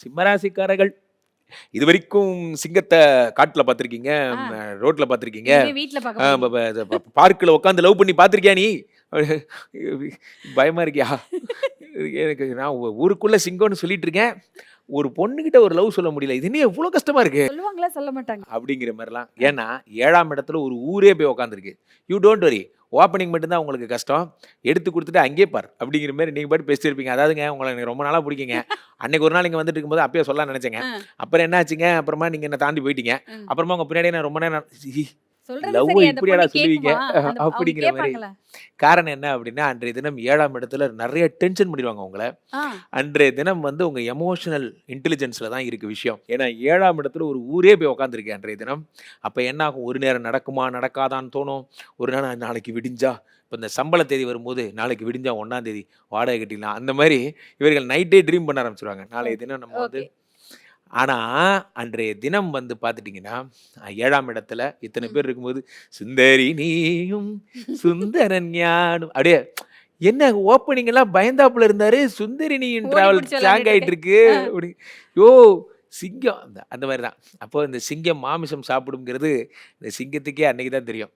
சிம்மராசிக்காரர்கள் இதுவரைக்கும் சிங்கத்தை காட்டுல பார்த்திருக்கீங்க, ஆ. ரோட்ல பார்த்திருக்கீங்க, இனிமே வீட்ல பார்க்க போறீங்க. பார்க்ல உட்காந்து லவ் பண்ணி பார்த்திருக்கியா நீ? பயமா இருக்கியா? எனக்கு நான் ஊருக்குள்ள சிங்கம்னு சொல்லிட்டு இருக்கேன். ஒரு பொண்ணுகிட்ட ஒரு லவ் சொல்ல முடியல. இது என்ன எவ்வளோ கஷ்டமா இருக்கு? சொல்லுவாங்களா? சொல்ல மாட்டாங்க. அப்படிங்கிற மாரிலாம். ஏன்னா 7ஆம் இடத்துல ஒரு ஊரே போய் உட்காந்துருக்கு. You don't worry. ஓப்பனிங் மட்டும் தான் உங்களுக்கு கஷ்டம். எடுத்து குடுத்துட்டு அங்கேயே பார். அப்படிங்கிற மாரி நீங்க பாட்டுக்கு பேசிட்டு இருப்பீங்க. அதாவதுங்க உங்கள எனக்கு ரொம்ப நாளா புடிக்குங்க. அன்னைக்கு ஒரு நாள் இங்க வந்துட்டு இருக்கும்போது அப்பயே சொல்லலாம்னு நெனச்சேங்க. ஆ. அப்புறம் என்ன ஆச்சுங்க, அப்புறமா நீங்க என்ன தாண்டி போயிட்டீங்க. ம். அப்புறமா உங்க பின்னாடியே நான் ரொம்ப நேரம் சொல்றது லவ்வ சரி. அந்த இப்படியாடா பொண்ணு சொல்லுவீங்க? கேட்குமா? அவங்க அப்படிங்கிற மாரி. கேட்பாங்களா? காரணம் என்ன அப்படின்னா, அன்றைய தினம் 7ஆம் இடத்துல நெறைய டென்ஷன் பண்ணிடுவாங்க உங்கள. ஆ. அன்றைய தினம் வந்து உங்க எமோஷனல் இன்டெலிஜென்ஸ்ல தான் இருக்கு விஷயம். ஏன்னா 7ஆம் இடத்துல ஒரு ஊரே போய் உட்காந்துருக்கு அன்றைய தினம். அப்ப என்ன ஆகும்? ஒரு நேரம் நடக்குமா? நடக்காதான்னு தோணும். ஒரு நேரம் நாளைக்கு விடிஞ்சா இப்ப இந்த சம்பள தேதி வரும்போது, நாளைக்கு விடிஞ்சா 1ஆம் தேதி வாடகை கட்டிடலாம். அந்த மாரி இவர்கள் நைட்டே ட்ரீம் பண்ண ஆரம்பிச்சுருவாங்க. நாளைய தினம் நம்ம வந்து ஓகே. ஆனா, அன்றைய தினம் வந்து பார்த்துட்டீங்கன்னா, 7ஆம் இடத்துல இத்தன ம். பேர் இருக்கும்போது, "சுந்தரி நீயும் சுந்தரன் ஞானும்" அப்படியே என்ன ஓப்பனிங் எல்லாம் பயந்தாப்புல இருந்தாரு. "சுந்தரி நீயும் ஓடி டிராவல் புடிச்சு ஸ்லாங் விளையாண்டுட்டு ஆயிட்டு இருக்கேன். இருக்கு" ஆ. அப்படி. யோ! சிங்கம் அந்த மாரி தான். அப்போ இந்த சிங்கம் மாமிசம் சாப்பிடும்ங்கிறது, இந்த சிங்கத்துக்கே அன்னைக்கு தான் தெரியும்.